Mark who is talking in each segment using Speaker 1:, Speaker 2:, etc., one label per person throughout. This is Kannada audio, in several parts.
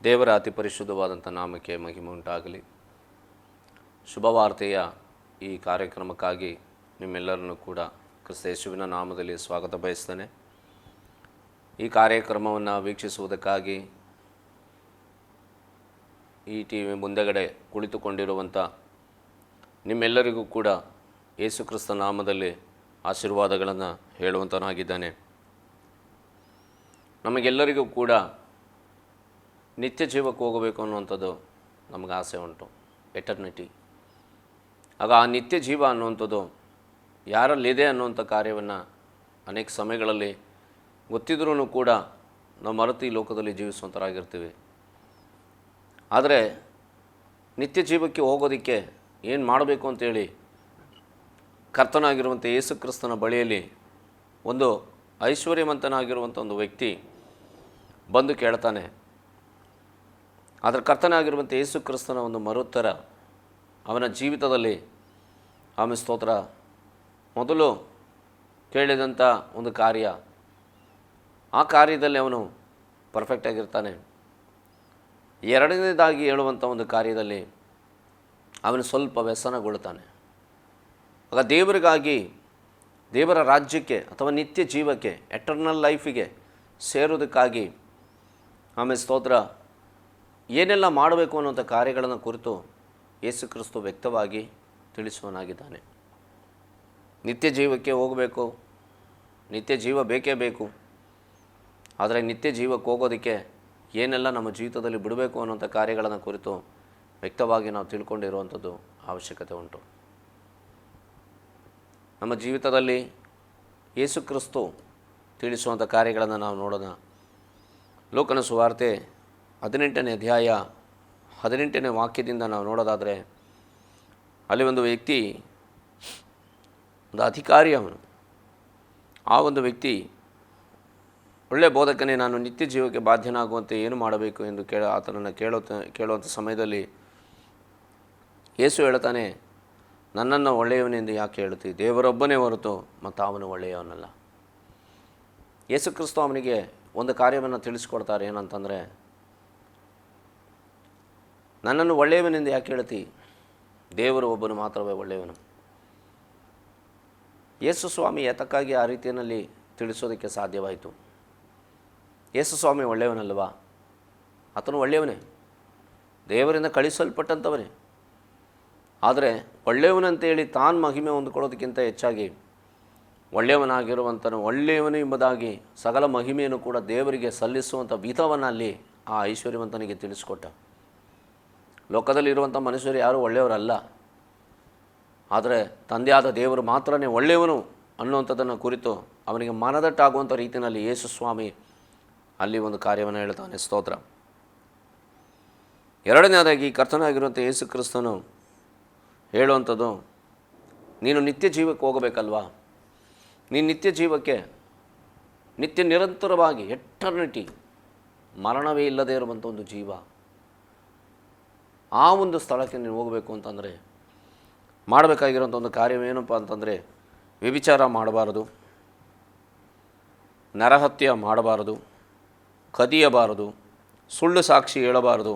Speaker 1: ದೇವರ ಅತಿ ಪರಿಶುದ್ಧವಾದಂಥ ನಾಮಕ್ಕೆ ಮಹಿಮೆ ಉಂಟಾಗಲಿ. ಶುಭವಾರ್ತೆಯ ಈ ಕಾರ್ಯಕ್ರಮಕ್ಕಾಗಿ ನಿಮ್ಮೆಲ್ಲರನ್ನು ಕೂಡ ಕ್ರಿಸ್ತ ಯೇಸುವಿನ ನಾಮದಲ್ಲಿ ಸ್ವಾಗತ ಬಯಸ್ತೇನೆ. ಈ ಕಾರ್ಯಕ್ರಮವನ್ನು ವೀಕ್ಷಿಸುವುದಕ್ಕಾಗಿ ಈ ಟಿವಿ ಮುಂದೆಗಡೆ ಕುಳಿತುಕೊಂಡಿರುವಂಥ ನಿಮ್ಮೆಲ್ಲರಿಗೂ ಕೂಡ ಯೇಸು ಕ್ರಿಸ್ತ ನಾಮದಲ್ಲಿ ಆಶೀರ್ವಾದಗಳನ್ನು ಹೇಳುವಂತನಾಗಿದ್ದಾನೆ. ನಮಗೆಲ್ಲರಿಗೂ ಕೂಡ ನಿತ್ಯ ಜೀವಕ್ಕೆ ಹೋಗಬೇಕು ಅನ್ನುವಂಥದ್ದು ನಮಗೆ ಆಸೆ ಉಂಟು, ಎಟರ್ನಿಟಿ. ಆಗ ಆ ನಿತ್ಯ ಜೀವ ಅನ್ನುವಂಥದ್ದು ಯಾರಲ್ಲಿದೆ ಅನ್ನುವಂಥ ಕಾರ್ಯವನ್ನು ಅನೇಕ ಸಮಯಗಳಲ್ಲಿ ಗೊತ್ತಿದ್ರೂ ಕೂಡ ನಾವು ಮರೆತು ಈ ಲೋಕದಲ್ಲಿ ಜೀವಿಸುವಂಥರಾಗಿರ್ತೀವಿ. ಆದರೆ ನಿತ್ಯ ಜೀವಕ್ಕೆ ಹೋಗೋದಕ್ಕೆ ಏನು ಮಾಡಬೇಕು ಅಂತೇಳಿ ಕರ್ತನಾಗಿರುವಂಥ ಯೇಸು ಕ್ರಿಸ್ತನ ಬಳಿಯಲ್ಲಿ ಒಂದು ಐಶ್ವರ್ಯವಂತನಾಗಿರುವಂಥ ಒಂದು ವ್ಯಕ್ತಿ ಬಂದು ಕೇಳ್ತಾನೆ. ಆದರೆ ಕರ್ತನಾಗಿರುವಂಥ ಯೇಸು ಕ್ರಿಸ್ತನ ಒಂದು ಮರುತ್ತರ ಅವನ ಜೀವಿತದಲ್ಲಿ ಆಮೇಲೆ ಸ್ತೋತ್ರ ಮೊದಲು ಕೇಳಿದಂಥ ಒಂದು ಕಾರ್ಯ, ಆ ಕಾರ್ಯದಲ್ಲಿ ಅವನು ಪರ್ಫೆಕ್ಟಾಗಿರ್ತಾನೆ. ಎರಡನೇದಾಗಿ ಹೇಳುವಂಥ ಒಂದು ಕಾರ್ಯದಲ್ಲಿ ಅವನು ಸ್ವಲ್ಪ ವ್ಯಸನಗೊಳ್ತಾನೆ. ಆಗ ದೇವರಿಗಾಗಿ, ದೇವರ ರಾಜ್ಯಕ್ಕೆ ಅಥವಾ ನಿತ್ಯ ಜೀವಕ್ಕೆ, ಎಟರ್ನಲ್ ಲೈಫಿಗೆ ಸೇರೋದಕ್ಕಾಗಿ ಆಮೇಲೆ ಸ್ತೋತ್ರ ಏನೆಲ್ಲ ಮಾಡಬೇಕು ಅನ್ನೋಂಥ ಕಾರ್ಯಗಳನ್ನು ಕುರಿತು ಯೇಸು ಕ್ರಿಸ್ತು ವ್ಯಕ್ತವಾಗಿ ತಿಳಿಸುವನಾಗಿದ್ದಾನೆ. ನಿತ್ಯ ಜೀವಕ್ಕೆ ಹೋಗಬೇಕು, ನಿತ್ಯ ಜೀವ ಬೇಕೇ ಬೇಕು. ಆದರೆ ನಿತ್ಯ ಜೀವಕ್ಕೆ ಹೋಗೋದಕ್ಕೆ ಏನೆಲ್ಲ ನಮ್ಮ ಜೀವಿತದಲ್ಲಿ ಬಿಡಬೇಕು ಅನ್ನೋಂಥ ಕಾರ್ಯಗಳನ್ನು ಕುರಿತು ವ್ಯಕ್ತವಾಗಿ ನಾವು ತಿಳ್ಕೊಂಡಿರುವಂಥದ್ದು ಅವಶ್ಯಕತೆ ಉಂಟು. ನಮ್ಮ ಜೀವಿತದಲ್ಲಿ ಯೇಸು ಕ್ರಿಸ್ತು ತಿಳಿಸುವಂಥ ಕಾರ್ಯಗಳನ್ನು ನಾವು ನೋಡೋಣ. ಲೋಕನ ಸುವಾರ್ತೆ 18ನೇ ಅಧ್ಯಾಯ 18ನೇ ವಾಕ್ಯದಿಂದ ನಾವು ನೋಡೋದಾದರೆ, ಅಲ್ಲಿ ಒಂದು ವ್ಯಕ್ತಿ, ಒಂದು ಅಧಿಕಾರಿ ಅವನು. ಆ ಒಂದು ವ್ಯಕ್ತಿ, ಒಳ್ಳೆಯ ಬೋಧಕನೇ, ನಾನು ನಿತ್ಯ ಜೀವಕ್ಕೆ ಬಾಧ್ಯನಾಗುವಂತೆ ಏನು ಮಾಡಬೇಕು ಎಂದು ಆತನನ್ನು ಕೇಳುವಂಥ ಸಮಯದಲ್ಲಿ ಯೇಸು ಹೇಳ್ತಾನೆ, ನನ್ನನ್ನು ಒಳ್ಳೆಯವನೆಂದು ಯಾಕೆ ಹೇಳ್ತೀವಿ? ದೇವರೊಬ್ಬನೇ ಹೊರತು ಮತ್ತು ಅವನು ಒಳ್ಳೆಯವನಲ್ಲ. ಯೇಸು ಕ್ರಿಸ್ತು ಅವನಿಗೆ ಒಂದು ಕಾರ್ಯವನ್ನು ತಿಳಿಸ್ಕೊಡ್ತಾರೆ. ಏನಂತಂದರೆ, ನನ್ನನ್ನು ಒಳ್ಳೆಯವನೆಂದು ಯಾಕೆ ಹೇಳ್ತಿ? ದೇವರು ಒಬ್ಬನು ಮಾತ್ರವೇ ಒಳ್ಳೆಯವನು. ಯೇಸು ಸ್ವಾಮಿ ಏತಕ್ಕಾಗಿ ಆ ರೀತಿಯಲ್ಲಿ ತಿಳಿಸೋದಕ್ಕೆ ಸಾಧ್ಯವಾಯಿತು? ಯೇಸು ಸ್ವಾಮಿ ಒಳ್ಳೆಯವನಲ್ವಾ? ಆತನು ಒಳ್ಳೆಯವನೇ, ದೇವರಿಂದ ಕಳಿಸಲ್ಪಟ್ಟಂಥವನೇ. ಆದರೆ ಒಳ್ಳೆಯವನಂತೇಳಿ ತಾನು ಮಹಿಮೆ ಹೊಂದಿಕೊಳ್ಳೋದಕ್ಕಿಂತ ಹೆಚ್ಚಾಗಿ ಒಳ್ಳೆಯವನಾಗಿರುವಂಥನು ಒಳ್ಳೆಯವನು ಎಂಬುದಾಗಿ ಸಕಲ ಮಹಿಮೆಯನ್ನು ಕೂಡ ದೇವರಿಗೆ ಸಲ್ಲಿಸುವಂಥ ವಿಧವನ್ನು ಅಲ್ಲಿ ಆ ಐಶ್ವರ್ಯವಂತನಿಗೆ ತಿಳಿಸ್ಕೊಟ್ಟ. ಲೋಕದಲ್ಲಿರುವಂಥ ಮನುಷ್ಯರು ಯಾರೂ ಒಳ್ಳೆಯವರಲ್ಲ, ಆದರೆ ತಂದೆಯಾದ ದೇವರು ಮಾತ್ರನೇ ಒಳ್ಳೆಯವನು ಅನ್ನುವಂಥದ್ದನ್ನು ಕುರಿತು ಅವನಿಗೆ ಮನದಟ್ಟಾಗುವಂಥ ರೀತಿಯಲ್ಲಿ ಯೇಸು ಸ್ವಾಮಿ ಅಲ್ಲಿ ಒಂದು ಕಾರ್ಯವನ್ನು ಹೇಳ್ತಾನೆ. ಸ್ತೋತ್ರ. ಎರಡನೇದಾಗಿ ಕರ್ತನಾಗಿರುವಂಥ ಯೇಸು ಕ್ರಿಸ್ತನು ಹೇಳುವಂಥದ್ದು, ನೀನು ನಿತ್ಯ ಜೀವಕ್ಕೆ ಹೋಗಬೇಕಲ್ವಾ? ನೀನು ನಿತ್ಯ ಜೀವಕ್ಕೆ, ನಿತ್ಯ ನಿರಂತರವಾಗಿ ಎಟರ್ನಿಟಿ, ಮರಣವೇ ಇಲ್ಲದೇ ಇರುವಂಥ ಒಂದು ಜೀವ, ಆ ಒಂದು ಸ್ಥಳಕ್ಕೆ ನೀನು ಹೋಗಬೇಕು ಅಂತಂದರೆ ಮಾಡಬೇಕಾಗಿರೋಂಥ ಒಂದು ಕಾರ್ಯವೇನಪ್ಪ ಅಂತಂದರೆ, ವ್ಯಭಿಚಾರ ಮಾಡಬಾರದು, ನರಹತ್ಯ ಮಾಡಬಾರದು, ಕದಿಯಬಾರದು, ಸುಳ್ಳು ಸಾಕ್ಷಿ ಹೇಳಬಾರದು,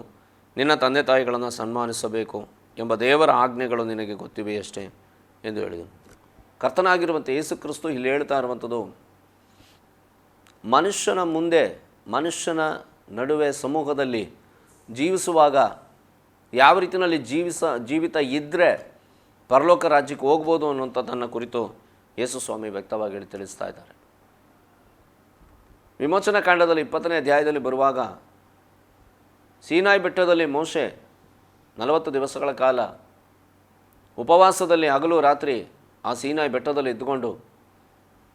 Speaker 1: ನಿನ್ನ ತಂದೆ ತಾಯಿಗಳನ್ನು ಸನ್ಮಾನಿಸಬೇಕು ಎಂಬ ದೇವರ ಆಜ್ಞೆಗಳು ನಿನಗೆ ಗೊತ್ತಿವೆಯಷ್ಟೇ ಎಂದು ಹೇಳಿದನು. ಕರ್ತನಾಗಿರುವಂಥ ಯೇಸು ಕ್ರಿಸ್ತು ಇಲ್ಲಿ ಹೇಳ್ತಾ ಇರುವಂಥದ್ದು, ಮನುಷ್ಯನ ಮುಂದೆ, ಮನುಷ್ಯನ ನಡುವೆ ಸಮೂಹದಲ್ಲಿ ಜೀವಿಸುವಾಗ ಯಾವ ರೀತಿಯಲ್ಲಿ ಜೀವಿತ ಇದ್ದರೆ ಪರಲೋಕ ರಾಜ್ಯಕ್ಕೆ ಹೋಗ್ಬೋದು ಅನ್ನುವಂಥದ್ದನ್ನು ಕುರಿತು ಯೇಸು ಸ್ವಾಮಿ ವ್ಯಕ್ತವಾಗಿ ಹೇಳಿ ತಿಳಿಸ್ತಾ ಇದ್ದಾರೆ. ವಿಮೋಚನಾ ಕಾಂಡದಲ್ಲಿ 20ನೇ ಅಧ್ಯಾಯದಲ್ಲಿ ಬರುವಾಗ, ಸೀನಾಯಿ ಬೆಟ್ಟದಲ್ಲಿ ಮೋಶೆ 40 ದಿವಸಗಳ ಕಾಲ ಉಪವಾಸದಲ್ಲಿ ಹಗಲು ರಾತ್ರಿ ಆ ಸೀನಾಯಿ ಬೆಟ್ಟದಲ್ಲಿ ಇದ್ದುಕೊಂಡು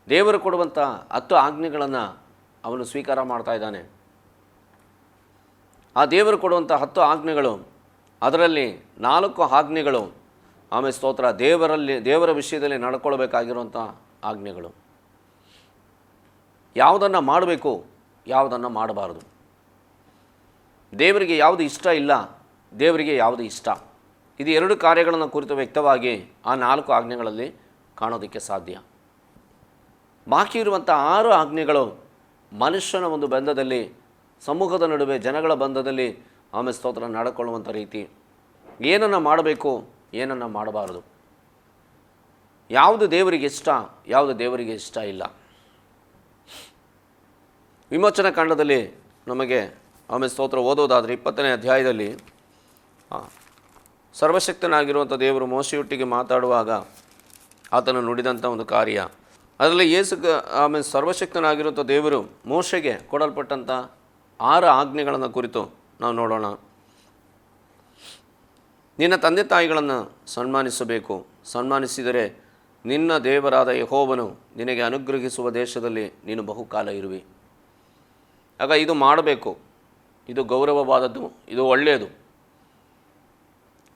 Speaker 1: ದೇವರು ಕೊಡುವಂಥ 10 ಆಜ್ಞೆಗಳನ್ನು ಅವನು ಸ್ವೀಕಾರ ಮಾಡ್ತಾ ಇದ್ದಾನೆ. ಆ ದೇವರು ಕೊಡುವಂಥ 10 ಆಜ್ಞೆಗಳು, ಅದರಲ್ಲಿ 4 ಆಜ್ಞೆಗಳು ಆಮೇಲೆ ಸ್ತೋತ್ರ ದೇವರ ವಿಷಯದಲ್ಲಿ ನಡ್ಕೊಳ್ಬೇಕಾಗಿರುವಂಥ ಆಜ್ಞೆಗಳು. ಯಾವುದನ್ನು ಮಾಡಬೇಕು, ಯಾವುದನ್ನು ಮಾಡಬಾರದು, ದೇವರಿಗೆ ಯಾವುದು ಇಷ್ಟ ಇಲ್ಲ, ದೇವರಿಗೆ ಯಾವುದು ಇಷ್ಟ, ಇದು 2 ಕಾರ್ಯಗಳನ್ನು ಕುರಿತು ವ್ಯಕ್ತವಾಗಿ ಆ 4 ಆಜ್ಞೆಗಳಲ್ಲಿ ಕಾಣೋದಕ್ಕೆ ಸಾಧ್ಯ. ಬಾಕಿ ಇರುವಂಥ 6 ಆಜ್ಞೆಗಳು ಮನುಷ್ಯನ ಒಂದು ಬಂಧದಲ್ಲಿ, ಸಮೂಹದ ನಡುವೆ ಜನಗಳ ಬಂಧದಲ್ಲಿ ಆಮೇಲೆ ಸ್ತೋತ್ರ ನಡ್ಕೊಳ್ಳುವಂಥ ರೀತಿ, ಏನನ್ನು ಮಾಡಬೇಕು, ಏನನ್ನು ಮಾಡಬಾರದು, ಯಾವುದು ದೇವರಿಗೆ ಇಷ್ಟ, ಯಾವುದು ದೇವರಿಗೆ ಇಷ್ಟ ಇಲ್ಲ. ವಿಮೋಚನಾ ಕಾಂಡದಲ್ಲಿ ನಮಗೆ ಆಮೇಲೆ ಸ್ತೋತ್ರ ಓದೋದಾದರೆ 20ನೇ ಅಧ್ಯಾಯದಲ್ಲಿ ಸರ್ವಶಕ್ತನಾಗಿರುವಂಥ ದೇವರು ಮೋಶೆಯೊಟ್ಟಿಗೆ ಮಾತಾಡುವಾಗ ಆತನು ನುಡಿದಂಥ ಒಂದು ಕಾರ್ಯ, ಅದರಲ್ಲಿ ಆಮೇಲೆ ಸರ್ವಶಕ್ತನಾಗಿರುವಂಥ ದೇವರು ಮೋಶೆಗೆ ಕೊಡಲ್ಪಟ್ಟಂಥ 6 ಆಜ್ಞೆಗಳನ್ನು ಕುರಿತು ನಾವು ನೋಡೋಣ. ನಿನ್ನ ತಂದೆ ತಾಯಿಗಳನ್ನು ಸನ್ಮಾನಿಸಬೇಕು, ಸನ್ಮಾನಿಸಿದರೆ ನಿನ್ನ ದೇವರಾದ ಯೆಹೋವನು ನಿನಗೆ ಅನುಗ್ರಹಿಸುವ ದೇಶದಲ್ಲಿ ನೀನು ಬಹುಕಾಲ ಇರುವಿ. ಆಗ ಇದು ಮಾಡಬೇಕು, ಇದು ಗೌರವವಾದದ್ದು, ಇದು ಒಳ್ಳೆಯದು.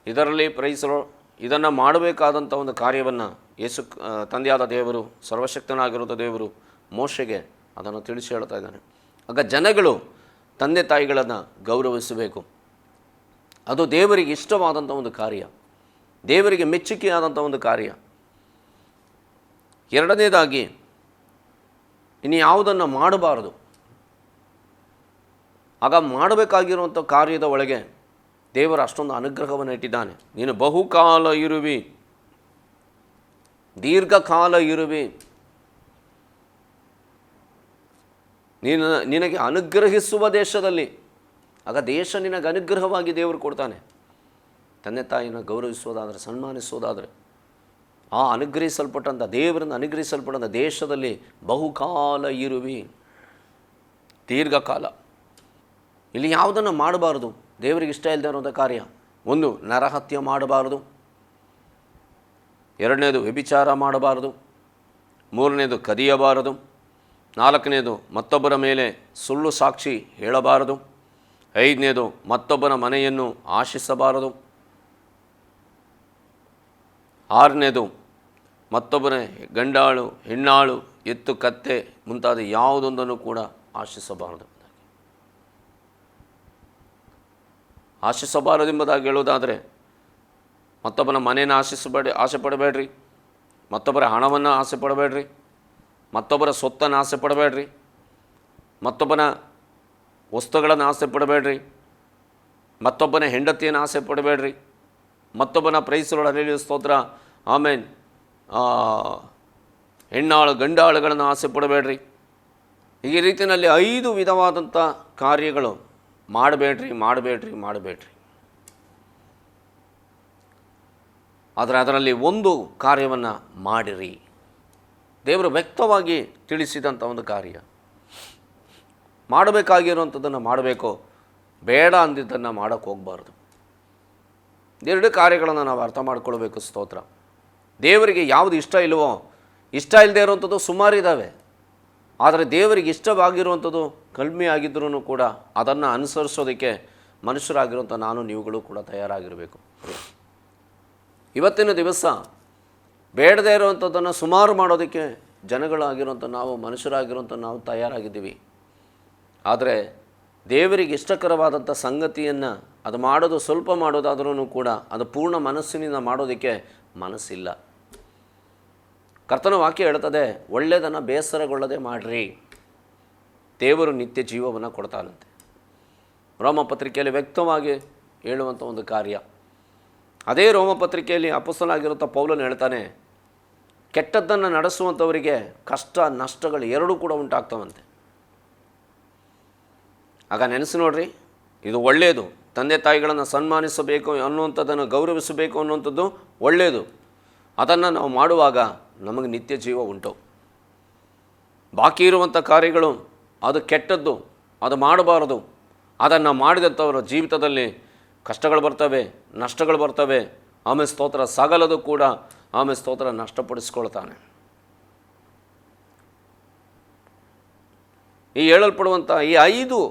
Speaker 1: ಇದರಲ್ಲಿ ಪ್ರೈಸರು ಇದನ್ನು ಮಾಡಬೇಕಾದಂಥ ಒಂದು ಕಾರ್ಯವನ್ನು ತಂದೆಯಾದ ದೇವರು, ಸರ್ವಶಕ್ತನಾಗಿರುವಂಥ ದೇವರು ಮೋಶೆಗೆ ಅದನ್ನು ತಿಳಿಸಿ ಹೇಳ್ತಾ ಇದ್ದಾನೆ. ಆಗ ಜನಗಳು ತಂದೆ ತಾಯಿಗಳನ್ನು ಗೌರವಿಸಬೇಕು. ಅದು ದೇವರಿಗೆ ಇಷ್ಟವಾದಂಥ ಒಂದು ಕಾರ್ಯ, ದೇವರಿಗೆ ಮೆಚ್ಚುಗೆಯಾದಂಥ ಒಂದು ಕಾರ್ಯ. ಎರಡನೇದಾಗಿ ಇನ್ನು ಯಾವುದನ್ನು ಮಾಡಬಾರದು. ಆಗ ಮಾಡಬೇಕಾಗಿರುವಂಥ ಕಾರ್ಯದ ಒಳಗೆ ದೇವರು ಅಷ್ಟೊಂದು ಅನುಗ್ರಹವನ್ನು ಇಟ್ಟಿದ್ದಾನೆ. ನೀನು ಬಹುಕಾಲ ಇರುವಿ, ದೀರ್ಘಕಾಲ ಇರುವಿ, ನಿನಗೆ ಅನುಗ್ರಹಿಸುವ ದೇಶದಲ್ಲಿ. ಆಗ ದೇಶ ನಿನಗೆ ಅನುಗ್ರಹವಾಗಿ ದೇವರು ಕೊಡ್ತಾನೆ. ತಂದೆ ತಾಯಿನ ಗೌರವಿಸೋದಾದರೆ, ಸನ್ಮಾನಿಸೋದಾದರೆ, ಆ ಅನುಗ್ರಹಿಸಲ್ಪಟ್ಟಂಥ ದೇವರಿಂದ ಅನುಗ್ರಹಿಸಲ್ಪಟ್ಟಂಥ ದೇಶದಲ್ಲಿ ಬಹುಕಾಲ ಇರುವಿ, ದೀರ್ಘಕಾಲ. ಇಲ್ಲಿ ಯಾವುದನ್ನು ಮಾಡಬಾರದು, ದೇವರಿಗೆ ಇಷ್ಟ ಇಲ್ಲದೆ ಇರುವಂಥ ಕಾರ್ಯ. ಒಂದು, ನರಹತ್ಯೆ ಮಾಡಬಾರದು. ಎರಡನೇದು, ವ್ಯಭಿಚಾರ ಮಾಡಬಾರದು. ಮೂರನೇದು, ಕದಿಯಬಾರದು. ನಾಲ್ಕನೇದು, ಮತ್ತೊಬ್ಬರ ಮೇಲೆ ಸುಳ್ಳು ಸಾಕ್ಷಿ ಹೇಳಬಾರದು. ಐದನೇದು, ಮತ್ತೊಬ್ಬರ ಮನೆಯನ್ನು ಆಶಿಸಬಾರದು. ಆರನೇದು, ಮತ್ತೊಬ್ಬರ ಗಂಡಾಳು, ಹೆಣ್ಣಾಳು, ಎತ್ತು, ಕತ್ತೆ ಮುಂತಾದ ಯಾವುದೊಂದನ್ನು ಕೂಡ ಆಶಿಸಬಾರದು. ಆಶಿಸಬಾರದೆಂಬುದಾಗಿ ಹೇಳೋದಾದರೆ, ಮತ್ತೊಬ್ಬನ ಮನೆಯನ್ನು ಆಸೆ ಪಡಬೇಡ್ರಿ, ಮತ್ತೊಬ್ಬರ ಹಣವನ್ನು ಆಸೆ ಪಡಬೇಡ್ರಿ, ಮತ್ತೊಬ್ಬರ ಸೊತ್ತನ್ನು ಆಸೆ ಪಡಬೇಡ್ರಿ, ಮತ್ತೊಬ್ಬನ ವಸ್ತುಗಳನ್ನು ಆಸೆ ಪಡಬೇಡ್ರಿ, ಮತ್ತೊಬ್ಬನ ಹೆಂಡತಿಯನ್ನು ಆಸೆ ಪಡಬೇಡ್ರಿ, ಮತ್ತೊಬ್ಬನ ಪ್ರೈಸೊಳಗೆ ಸ್ತೋತ್ರ ಆಮೇನ್ ಹೆಣ್ಣಾಳು ಗಂಡಾಳುಗಳನ್ನು ಆಸೆ ಪಡಬೇಡ್ರಿ. ಈ ರೀತಿಯಲ್ಲಿ 5 ವಿಧವಾದಂಥ ಕಾರ್ಯಗಳು ಮಾಡಬೇಡ್ರಿ. ಆದರೆ ಅದರಲ್ಲಿ ಒಂದು ಕಾರ್ಯವನ್ನು ಮಾಡಿರಿ. ದೇವರು ವ್ಯಕ್ತವಾಗಿ ತಿಳಿಸಿದಂಥ ಒಂದು ಕಾರ್ಯ. ಮಾಡಬೇಕಾಗಿರುವಂಥದ್ದನ್ನು ಮಾಡಬೇಕು, ಬೇಡ ಅಂದಿದ್ದನ್ನು ಮಾಡೋಕ್ಕೆ ಹೋಗಬಾರ್ದು. 2 ಕಾರ್ಯಗಳನ್ನು ನಾವು ಅರ್ಥ ಮಾಡ್ಕೊಳ್ಬೇಕು. ಸ್ತೋತ್ರ. ದೇವರಿಗೆ ಯಾವುದು ಇಷ್ಟ ಇಲ್ಲವೋ, ಇಷ್ಟ ಇಲ್ಲದೆ ಇರುವಂಥದ್ದು ಸುಮಾರಿದ್ದಾವೆ. ಆದರೆ ದೇವರಿಗೆ ಇಷ್ಟವಾಗಿರುವಂಥದ್ದು ಕಡಿಮೆ ಆಗಿದ್ರೂ ಕೂಡ ಅದನ್ನು ಅನುಸರಿಸೋದಕ್ಕೆ ಮನುಷ್ಯರಾಗಿರುವಂಥ ನಾನು ನೀವುಗಳು ಕೂಡ ತಯಾರಾಗಿರಬೇಕು. ಇವತ್ತಿನ ದಿವಸ ಬೇಡದೇ ಇರುವಂಥದ್ದನ್ನು ಸುಮಾರು ಮಾಡೋದಕ್ಕೆ ಜನಗಳಾಗಿರುವಂಥ ನಾವು, ಮನುಷ್ಯರಾಗಿರುವಂಥ ನಾವು ತಯಾರಾಗಿದ್ದೀವಿ. ಆದರೆ ದೇವರಿಗೆ ಇಷ್ಟಕರವಾದಂಥ ಸಂಗತಿಯನ್ನು ಅದು ಮಾಡೋದು ಸ್ವಲ್ಪ ಮಾಡೋದಾದ್ರೂ ಕೂಡ ಅದು ಪೂರ್ಣ ಮನಸ್ಸಿನಿಂದ ಮಾಡೋದಕ್ಕೆ ಮನಸ್ಸಿಲ್ಲ. ಕರ್ತನ ವಾಕ್ಯ ಹೇಳ್ತದೆ, ಒಳ್ಳೆಯದನ್ನು ಬೇಸರಗೊಳ್ಳದೆ ಮಾಡಿರಿ, ದೇವರು ನಿತ್ಯ ಜೀವವನ್ನು ಕೊಡ್ತಾನಂತೆ. ರೋಮಪತ್ರಿಕೆಯಲ್ಲಿ ವ್ಯಕ್ತವಾಗಿ ಹೇಳುವಂಥ ಒಂದು ಕಾರ್ಯ. ಅದೇ ರೋಮಪತ್ರಿಕೆಯಲ್ಲಿ ಅಪೊಸ್ತಲನಾಗಿರುವಂಥ ಪೌಲನು ಹೇಳ್ತಾನೆ, ಕೆಟ್ಟದ್ದನ್ನು ನಡೆಸುವಂಥವರಿಗೆ ಕಷ್ಟ ನಷ್ಟಗಳು ಎರಡೂ ಕೂಡ ಉಂಟಾಗ್ತವಂತೆ. ಆಗ ನೆನೆಸಿ ನೋಡ್ರಿ, ಇದು ಒಳ್ಳೆಯದು. ತಂದೆ ತಾಯಿಗಳನ್ನು ಸನ್ಮಾನಿಸಬೇಕು ಅನ್ನುವಂಥದ್ದನ್ನು ಗೌರವಿಸಬೇಕು ಅನ್ನುವಂಥದ್ದು ಒಳ್ಳೆಯದು. ಅದನ್ನು ನಾವು ಮಾಡುವಾಗ ನಮಗೆ ನಿತ್ಯ ಜೀವ ಉಂಟು. ಬಾಕಿ ಇರುವಂಥ ಕಾರ್ಯಗಳು ಅದು ಕೆಟ್ಟದ್ದು, ಅದು ಮಾಡಬಾರದು. ಅದನ್ನು ಮಾಡಿದಂಥವರ ಜೀವಿತದಲ್ಲಿ ಕಷ್ಟಗಳು ಬರ್ತವೆ, ನಷ್ಟಗಳು ಬರ್ತವೆ. ಆಮೇಲೆ ಸ್ತೋತ್ರ ಸಗಲದು ಕೂಡ ಆಮೇಲೆ ಸ್ತೋತ್ರ ನಷ್ಟಪಡಿಸ್ಕೊಳ್ತಾನೆ. ಈ ಹೇಳಲ್ಪಡುವಂಥ ಈ 5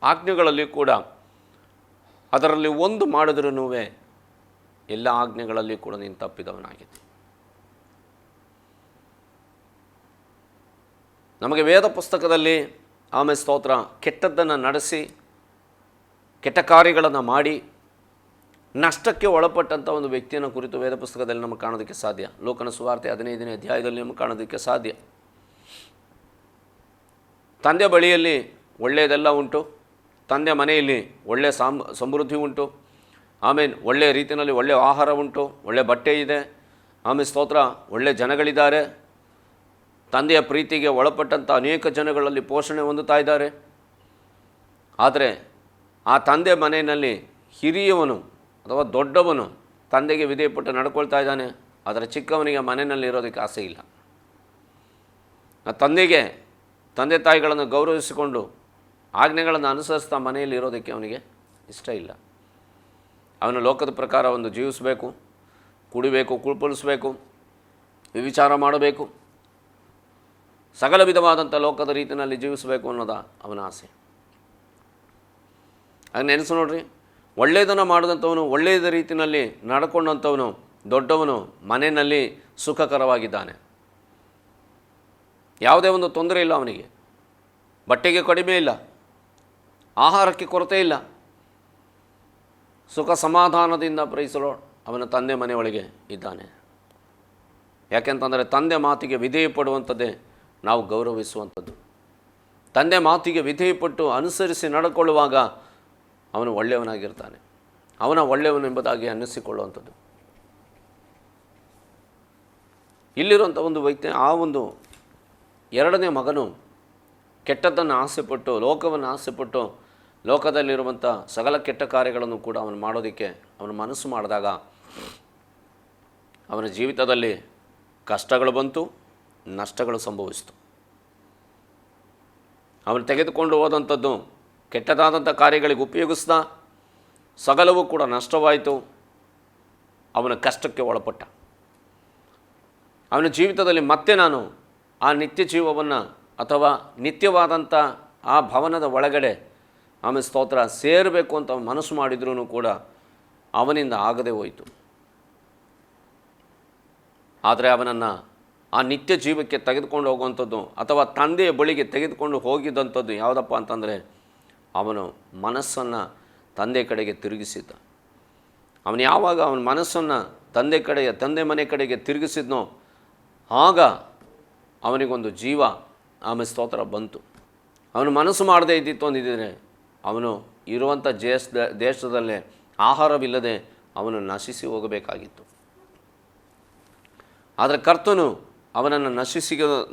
Speaker 1: ಆಜ್ಞೆಗಳಲ್ಲಿ ಕೂಡ ಅದರಲ್ಲಿ ಒಂದು ಮಾಡಿದ್ರೂ ಎಲ್ಲ ಆಜ್ಞೆಗಳಲ್ಲಿ ಕೂಡ ನೀನು ತಪ್ಪಿದವನಾಗಿದೆ. ನಮಗೆ ವೇದ ಪುಸ್ತಕದಲ್ಲಿ ಆಮೇಲೆ ಸ್ತೋತ್ರ ಕೆಟ್ಟದ್ದನ್ನು ನಡೆಸಿ ಕೆಟ್ಟ ಕಾರ್ಯಗಳನ್ನು ಮಾಡಿ ನಷ್ಟಕ್ಕೆ ಒಳಪಟ್ಟಂಥ ಒಂದು ವ್ಯಕ್ತಿಯನ್ನು ಕುರಿತು ವೇದ ಪುಸ್ತಕದಲ್ಲಿ ನಮಗೆ ಕಾಣೋದಕ್ಕೆ ಸಾಧ್ಯ. ಲೋಕನ ಸುವಾರ್ತೆ 15ನೇ ಅಧ್ಯಾಯದಲ್ಲಿ ನಮಗೆ ಕಾಣೋದಕ್ಕೆ ಸಾಧ್ಯ. ತಂದೆ ಬಳಿಯಲ್ಲಿ ಒಳ್ಳೆಯದೆಲ್ಲ ಉಂಟು, ತಂದೆ ಮನೆಯಲ್ಲಿ ಒಳ್ಳೆಯ ಸಮೃದ್ಧಿ ಉಂಟು, ಆಮೇಲೆ ಒಳ್ಳೆಯ ರೀತಿಯಲ್ಲಿ ಒಳ್ಳೆಯ ಆಹಾರ ಉಂಟು, ಒಳ್ಳೆಯ ಬಟ್ಟೆ ಇದೆ, ಆಮೇಲೆ ಸ್ತೋತ್ರ, ಒಳ್ಳೆಯ ಜನಗಳಿದ್ದಾರೆ, ತಂದೆಯ ಪ್ರೀತಿಗೆ ಒಳಪಟ್ಟಂಥ ಅನೇಕ ಜನಗಳಲ್ಲಿ ಪೋಷಣೆ ಹೊಂದುತ್ತಾ ಇದ್ದಾರೆ. ಆದರೆ ಆ ತಂದೆ ಮನೆಯಲ್ಲಿ ಹಿರಿಯವನು ಅಥವಾ ದೊಡ್ಡವನು ತಂದೆಗೆ ವಿಧೇಯಪಟ್ಟು ನಡ್ಕೊಳ್ತಾ ಇದ್ದಾನೆ, ಆದರೆ ಚಿಕ್ಕವನಿಗೆ ಮನೆಯಲ್ಲಿ ಇರೋದಕ್ಕೆ ಆಸೆ ಇಲ್ಲ. ತಂದೆ ತಾಯಿಗಳನ್ನು ಗೌರವಿಸಿಕೊಂಡು ಆಜ್ಞೆಗಳನ್ನು ಅನುಸರಿಸ್ತಾ ಮನೆಯಲ್ಲಿ ಇರೋದಕ್ಕೆ ಅವನಿಗೆ ಇಷ್ಟ ಇಲ್ಲ. ಅವನು ಲೋಕದ ಪ್ರಕಾರ ಒಂದು ಜೀವಿಸಬೇಕು, ಕುಡಿಬೇಕು, ಕುಳ್ಪಳಿಸಬೇಕು, ವಿಚಾರ ಮಾಡಬೇಕು, ಸಕಲ ವಿಧವಾದಂಥ ಲೋಕದ ರೀತಿಯಲ್ಲಿ ಜೀವಿಸಬೇಕು ಅನ್ನೋದ ಅವನ ಆಸೆ. ಆಗ ನೆನೆಸು ನೋಡ್ರಿ, ಒಳ್ಳೆಯದನ್ನು ಮಾಡಿದಂಥವನು, ಒಳ್ಳೆಯದ ರೀತಿಯಲ್ಲಿ ನಡ್ಕೊಂಡಂಥವನು, ದೊಡ್ಡವನು ಮನೆಯಲ್ಲಿ ಸುಖಕರವಾಗಿದ್ದಾನೆ. ಯಾವುದೇ ಒಂದು ತೊಂದರೆ ಇಲ್ಲ ಅವನಿಗೆ, ಬಟ್ಟೆಗೆ ಕಡಿಮೆ ಇಲ್ಲ, ಆಹಾರಕ್ಕೆ ಕೊರತೆ ಇಲ್ಲ, ಸುಖ ಸಮಾಧಾನದಿಂದ ಪ್ರಯಿಸಲು ಅವನ ತಂದೆ ಮನೆಯೊಳಗೆ ಇದ್ದಾನೆ. ಯಾಕೆಂತಂದರೆ ತಂದೆ ಮಾತಿಗೆ ವಿಧೇಯಪಡುವಂಥದ್ದೇ ನಾವು ಗೌರವಿಸುವಂಥದ್ದು. ತಂದೆ ಮಾತಿಗೆ ವಿಧೇಯಪಟ್ಟು ಅನುಸರಿಸಿ ನಡ್ಕೊಳ್ಳುವಾಗ ಅವನು ಒಳ್ಳೆಯವನಾಗಿರ್ತಾನೆ, ಅವನ ಒಳ್ಳೆಯವನು ಎಂಬುದಾಗಿ ಅನ್ನಿಸಿಕೊಳ್ಳುವಂಥದ್ದು. ಇಲ್ಲಿರುವಂಥ ಒಂದು ವ್ಯಕ್ತಿ, ಆ ಒಂದು ಎರಡನೇ ಮಗನು ಕೆಟ್ಟದ್ದನ್ನು ಆಸೆಪಟ್ಟು, ಲೋಕವನ್ನು ಆಸೆಪಟ್ಟು, ಲೋಕದಲ್ಲಿರುವಂಥ ಸಕಲ ಕೆಟ್ಟ ಕಾರ್ಯಗಳನ್ನು ಕೂಡ ಅವನು ಮಾಡೋದಕ್ಕೆ ಅವನು ಮನಸ್ಸು ಮಾಡಿದಾಗ ಅವನ ಜೀವಿತದಲ್ಲಿ ಕಷ್ಟಗಳು ಬಂತು, ನಷ್ಟಗಳು ಸಂಭವಿಸಿತು. ಅವನು ತೆಗೆದುಕೊಂಡು ಹೋದಂಥದ್ದು ಕೆಟ್ಟದಾದಂಥ ಕಾರ್ಯಗಳಿಗೆ ಉಪಯೋಗಿಸ್ದ, ಸಕಲವೂ ಕೂಡ ನಷ್ಟವಾಯಿತು, ಅವನ ಕಷ್ಟಕ್ಕೆ ಒಳಪಟ್ಟ. ಅವನ ಜೀವಿತದಲ್ಲಿ ಮತ್ತೆ ನಾನು ಆ ನಿತ್ಯ ಜೀವವನ್ನು ಅಥವಾ ನಿತ್ಯವಾದಂಥ ಆ ಭವನದ ಒಳಗಡೆ ಆಮೇಲೆ ಸ್ತೋತ್ರ ಸೇರಬೇಕು ಅಂತ ಮನಸ್ಸು ಮಾಡಿದ್ರೂ ಕೂಡ ಅವನಿಂದ ಆಗದೆ ಹೋಯಿತು. ಆದರೆ ಅವನನ್ನು ಆ ನಿತ್ಯ ಜೀವಕ್ಕೆ ತೆಗೆದುಕೊಂಡು ಹೋಗುವಂಥದ್ದು ಅಥವಾ ತಂದೆಯ ಬಳಿಗೆ ತೆಗೆದುಕೊಂಡು ಹೋಗಿದ್ದಂಥದ್ದು ಯಾವುದಪ್ಪ ಅಂತಂದರೆ, ಅವನು ಮನಸ್ಸನ್ನು ತಂದೆ ಕಡೆಗೆ ತಿರುಗಿಸಿದ್ದ. ಅವನು ಯಾವಾಗ ಅವನ ಮನಸ್ಸನ್ನು ತಂದೆ ಮನೆ ಕಡೆಗೆ ತಿರುಗಿಸಿದ್ನೋ ಆಗ ಅವನಿಗೊಂದು ಜೀವ ಆಮೇಲೆ ಸ್ತೋತ್ರ ಬಂತು. ಅವನು ಮನಸ್ಸು ಮಾಡದೇ ಇದ್ದಿತ್ತು ಅಂದಿದ್ದರೆ ಅವನು ಇರುವಂಥ ದೇಶದಲ್ಲೇ ಆಹಾರವಿಲ್ಲದೆ ಅವನು ನಶಿಸಿ ಹೋಗಬೇಕಾಗಿತ್ತು. ಆದರೆ ಕರ್ತನು ಅವನನ್ನು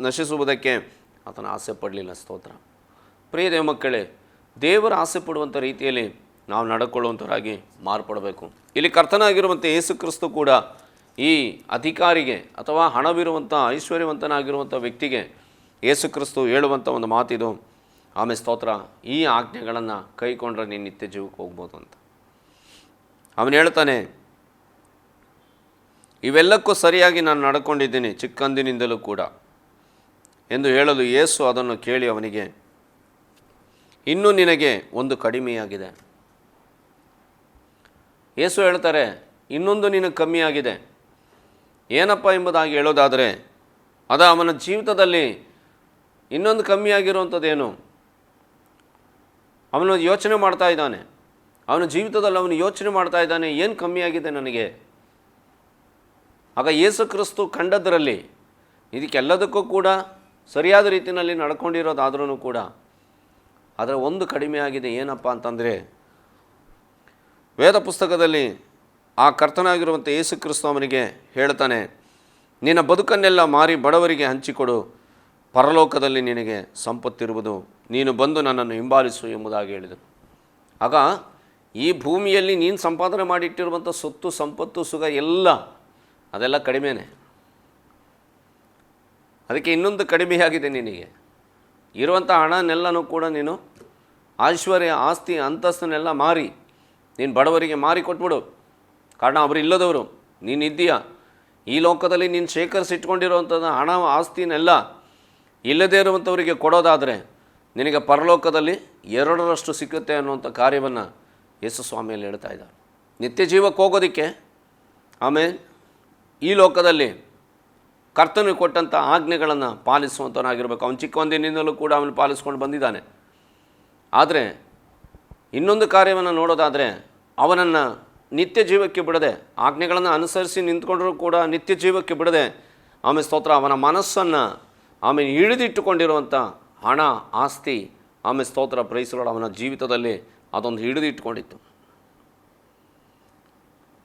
Speaker 1: ನಶಿಸುವುದಕ್ಕೆ ಆತನ ಆಸೆ ಪಡಲಿಲ್ಲ. ಸ್ತೋತ್ರ. ಪ್ರಿಯ ದೇವ ಮಕ್ಕಳೇ, ದೇವರ ಆಸೆ ಪಡುವಂಥ ರೀತಿಯಲ್ಲಿ ನಾವು ನಡ್ಕೊಳ್ಳುವಂಥವರಾಗಿ ಮಾರ್ಪಡಬೇಕು. ಇಲ್ಲಿ ಕರ್ತನಾಗಿರುವಂಥ ಯೇಸು ಕ್ರಿಸ್ತು ಕೂಡ ಈ ಅಧಿಕಾರಿಗೆ ಅಥವಾ ಹಣವಿರುವಂಥ ಐಶ್ವರ್ಯವಂತನಾಗಿರುವಂಥ ವ್ಯಕ್ತಿಗೆ ಯೇಸು ಕ್ರಿಸ್ತು ಹೇಳುವಂಥ ಒಂದು ಮಾತಿದು, ಆಮೇಲೆ ಸ್ತೋತ್ರ, ಈ ಆಜ್ಞೆಗಳನ್ನು ಕೈಕೊಂಡ್ರೆ ನೀನು ನಿತ್ಯ ಜೀವಕ್ಕೆ ಹೋಗ್ಬೋದು ಅಂತ. ಅವನು ಹೇಳ್ತಾನೆ, ಇವೆಲ್ಲಕ್ಕೂ ಸರಿಯಾಗಿ ನಾನು ನಡ್ಕೊಂಡಿದ್ದೀನಿ ಚಿಕ್ಕಂದಿನಿಂದಲೂ ಕೂಡ ಎಂದು ಹೇಳಲು ಯೇಸು ಅದನ್ನು ಕೇಳಿ ಅವನಿಗೆ, ಇನ್ನೂ ನಿನಗೆ ಒಂದು ಕಡಿಮೆಯಾಗಿದೆ. ಯೇಸು ಹೇಳ್ತಾರೆ, ಇನ್ನೊಂದು ನಿನಗೆ ಕಮ್ಮಿಯಾಗಿದೆ. ಏನಪ್ಪ ಎಂಬುದಾಗಿ ಹೇಳೋದಾದರೆ, ಅವನ ಜೀವಿತದಲ್ಲಿ ಇನ್ನೊಂದು ಕಮ್ಮಿಯಾಗಿರುವಂಥದ್ದೇನು? ಅವನು ಯೋಚನೆ ಮಾಡ್ತಾ ಇದ್ದಾನೆ, ಅವನ ಜೀವಿತದಲ್ಲಿ ಅವನು ಯೋಚನೆ ಮಾಡ್ತಾ ಇದ್ದಾನೆ, ಏನು ಕಮ್ಮಿಯಾಗಿದೆ ನನಗೆ? ಆಗ ಯೇಸು ಕ್ರಿಸ್ತು ಕಂಡದ್ರಲ್ಲಿ ಇದಕ್ಕೆಲ್ಲದಕ್ಕೂ ಕೂಡ ಸರಿಯಾದ ರೀತಿಯಲ್ಲಿ ನಡ್ಕೊಂಡಿರೋದಾದ್ರೂ ಕೂಡ ಅದರ ಒಂದು ಕಡಿಮೆ ಆಗಿದೆ. ಏನಪ್ಪ ಅಂತಂದರೆ, ವೇದ ಪುಸ್ತಕದಲ್ಲಿ ಆ ಕರ್ತನಾಗಿರುವಂಥ ಯೇಸು ಕ್ರಿಸ್ತು ಅವನಿಗೆ ಹೇಳ್ತಾನೆ, ನಿನ್ನ ಬದುಕನ್ನೆಲ್ಲ ಮಾರಿ ಬಡವರಿಗೆ ಹಂಚಿಕೊಡು, ಪರಲೋಕದಲ್ಲಿ ನಿನಗೆ ಸಂಪತ್ತಿರುವುದು, ನೀನು ಬಂದು ನನ್ನನ್ನು ಹಿಂಬಾಲಿಸು ಎಂಬುದಾಗಿ ಹೇಳಿದನು. ಆಗ ಈ ಭೂಮಿಯಲ್ಲಿ ನೀನು ಸಂಪಾದನೆ ಮಾಡಿಟ್ಟಿರುವಂಥ ಸೊತ್ತು, ಸಂಪತ್ತು, ಸುಖ ಅದೆಲ್ಲ ಕಡಿಮೆನೇ. ಅದಕ್ಕೆ ಇನ್ನೊಂದು ಕಡಿಮೆಯಾಗಿದೆ ನಿನಗೆ. ಇರುವಂಥ ಹಣನೆಲ್ಲನೂ ಕೂಡ ನೀನು ಐಶ್ವರ್ಯ, ಆಸ್ತಿ, ಅಂತಸ್ತನ್ನೆಲ್ಲ ಮಾರಿ ನೀನು ಬಡವರಿಗೆ ಮಾರಿ ಕೊಟ್ಬಿಡು. ಕಾರಣ ಅವರು ಇಲ್ಲದವರು, ನೀನಿದ್ದೀಯಾ. ಈ ಲೋಕದಲ್ಲಿ ನೀನು ಶೇಖರಿಸಿಟ್ಕೊಂಡಿರುವಂಥದ್ದು ಹಣ, ಆಸ್ತಿನೆಲ್ಲ ಇಲ್ಲದೇ ಇರುವಂಥವರಿಗೆ ಕೊಡೋದಾದರೆ ನಿನಗೆ ಪರಲೋಕದಲ್ಲಿ 2ರಷ್ಟು ಸಿಕ್ಕುತ್ತೆ ಅನ್ನುವಂಥ ಕಾರ್ಯವನ್ನು ಯೇಸು ಸ್ವಾಮಿಯಲ್ಲಿ ಹೇಳ್ತಾ ಇದ್ದಾರೆ. ನಿತ್ಯ ಜೀವಕ್ಕೆ ಹೋಗೋದಕ್ಕೆ ಆಮೇಲೆ ಈ ಲೋಕದಲ್ಲಿ ಕರ್ತನು ಕೊಟ್ಟಂಥ ಆಜ್ಞೆಗಳನ್ನು ಪಾಲಿಸುವಂಥವನಾಗಿರಬೇಕು. ಅವನು ಚಿಕ್ಕಂದಿನಿಂದಲೂ ಕೂಡ ಅವನು ಪಾಲಿಸ್ಕೊಂಡು ಬಂದಿದ್ದಾನೆ. ಆದರೆ ಇನ್ನೊಂದು ಕಾರ್ಯವನ್ನು ನೋಡೋದಾದರೆ, ಅವನನ್ನು ನಿತ್ಯ ಜೀವಕ್ಕೆ ಬಿಡದೆ, ಆಜ್ಞೆಗಳನ್ನು ಅನುಸರಿಸಿ ನಿಂತ್ಕೊಂಡ್ರೂ ಕೂಡ ನಿತ್ಯ ಜೀವಕ್ಕೆ ಬಿಡದೆ, ಆಮೇಲೆ ಸ್ತೋತ್ರ, ಅವನ ಮನಸ್ಸನ್ನು ಆಮೇಲೆ ಹಿಡಿದಿಟ್ಟುಕೊಂಡಿರುವಂಥ ಹಣ, ಆಸ್ತಿ, ಆಮೇಲೆ ಸ್ತೋತ್ರ ಪ್ರೈಸಲೋಡ ಅವನ ಜೀವಿತದಲ್ಲಿ ಅದೊಂದು ಹಿಡಿದಿಟ್ಕೊಂಡಿತ್ತು.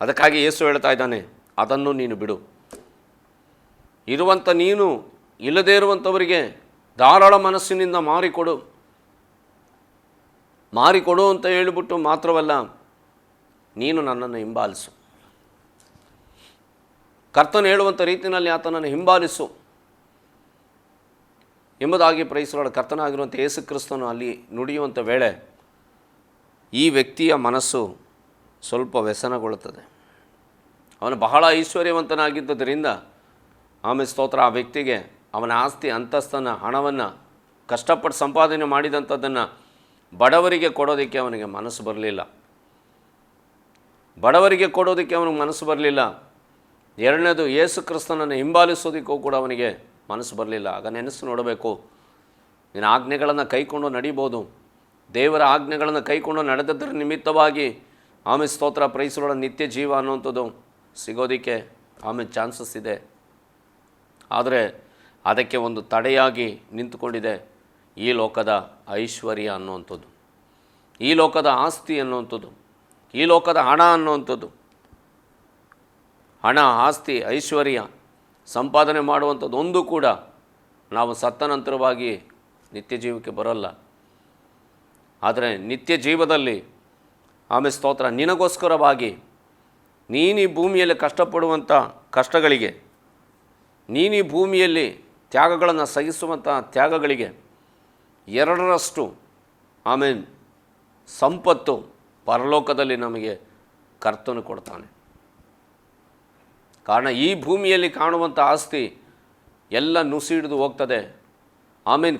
Speaker 1: ಅದಕ್ಕಾಗಿ ಯೇಸು ಹೇಳ್ತಾ ಇದ್ದಾನೆ, ಅದನ್ನು ನೀನು ಬಿಡು. ಇರುವಂಥ ನೀನು ಇಲ್ಲದೇ ಇರುವಂಥವರಿಗೆ ಧಾರಾಳ ಮನಸ್ಸಿನಿಂದ ಮಾರಿಕೊಡು ಅಂತ ಹೇಳಿಬಿಟ್ಟು ಮಾತ್ರವಲ್ಲ, ನೀನು ನನ್ನನ್ನು ಹಿಂಬಾಲಿಸು. ಕರ್ತನು ಹೇಳುವಂಥ ರೀತಿಯಲ್ಲಿ ಆತನನ್ನು ಹಿಂಬಾಲಿಸು ಎಂಬುದಾಗಿ ಪ್ರೈಸಲೋಡ ಕರ್ತನಾಗಿರುವಂಥ ಯೇಸು ಕ್ರಿಸ್ತನು ಅಲ್ಲಿ ನುಡಿಯುವಂಥ ವೇಳೆ ಈ ವ್ಯಕ್ತಿಯ ಮನಸ್ಸು ಸ್ವಲ್ಪ ವ್ಯಸನಗೊಳ್ಳುತ್ತದೆ. ಅವನು ಬಹಳ ಐಶ್ವರ್ಯವಂತನಾಗಿದ್ದರಿಂದ ಆಮೇಲೆ ಸ್ತೋತ್ರ ಆ ವ್ಯಕ್ತಿಗೆ ಅವನ ಆಸ್ತಿ ಅಂತಸ್ತನ್ನು ಹಣವನ್ನು ಕಷ್ಟಪಟ್ಟು ಸಂಪಾದನೆ ಮಾಡಿದಂಥದ್ದನ್ನು ಬಡವರಿಗೆ ಕೊಡೋದಕ್ಕೆ ಅವನಿಗೆ ಮನಸ್ಸು ಬರಲಿಲ್ಲ. ಅವನಿಗೆ ಮನಸ್ಸು ಬರಲಿಲ್ಲ. ಎರಡನೇದು, ಯೇಸು ಕ್ರಿಸ್ತನನ್ನು ಹಿಂಬಾಲಿಸೋದಕ್ಕೂ ಕೂಡ ಅವನಿಗೆ ಮನಸ್ಸು ಬರಲಿಲ್ಲ. ಆಗ ನೆನೆಸು ನೋಡಬೇಕು, ನಿನ್ನ ಆಜ್ಞೆಗಳನ್ನು ಕೈಕೊಂಡು ನಡಿಬೋದು. ದೇವರ ಆಜ್ಞೆಗಳನ್ನು ಕೈಕೊಂಡು ನಡೆದದ್ರ ನಿಮಿತ್ತವಾಗಿ ಆಮೇಲೆ ಸ್ತೋತ್ರ ಪ್ರೈಸಲೋಡ ನಿತ್ಯ ಜೀವ ಅನ್ನುವಂಥದ್ದು ಸಿಗೋದಕ್ಕೆ ಆಮೇಲೆ ಚಾನ್ಸಸ್ ಇದೆ. ಆದರೆ ಅದಕ್ಕೆ ಒಂದು ತಡೆಯಾಗಿ ನಿಂತುಕೊಂಡಿದೆ ಈ ಲೋಕದ ಐಶ್ವರ್ಯ ಅನ್ನುವಂಥದ್ದು, ಈ ಲೋಕದ ಆಸ್ತಿ ಅನ್ನುವಂಥದ್ದು, ಈ ಲೋಕದ ಹಣ ಅನ್ನುವಂಥದ್ದು. ಹಣ, ಆಸ್ತಿ, ಐಶ್ವರ್ಯ ಸಂಪಾದನೆ ಮಾಡುವಂಥದ್ದು ಒಂದು ಕೂಡ ನಾವು ಸತ್ತ ನಂತರವಾಗಿ ನಿತ್ಯ ಜೀವಕ್ಕೆ ಬರೋಲ್ಲ. ಆದರೆ ನಿತ್ಯ ಜೀವದಲ್ಲಿ ಆಮೇಲೆ ಸ್ತೋತ್ರ ನಿನಗೋಸ್ಕರವಾಗಿ ನೀನು ಈ ಭೂಮಿಯಲ್ಲಿ ಕಷ್ಟಪಡುವಂಥ ಕಷ್ಟಗಳಿಗೆ, ನೀನು ಈ ಭೂಮಿಯಲ್ಲಿ ತ್ಯಾಗಗಳನ್ನು ಸಹಿಸುವಂಥ ತ್ಯಾಗಗಳಿಗೆ 2ರಷ್ಟು ಆಮೇಲೆ ಸಂಪತ್ತು ಪರಲೋಕದಲ್ಲಿ ನಮಗೆ ಕರ್ತನು ಕೊಡ್ತಾನೆ. ಕಾರಣ ಈ ಭೂಮಿಯಲ್ಲಿ ಕಾಣುವಂಥ ಆಸ್ತಿ ಎಲ್ಲ ನುಸಿ ಹಿಡಿದು ಹೋಗ್ತದೆ. ಆಮೇಲೆ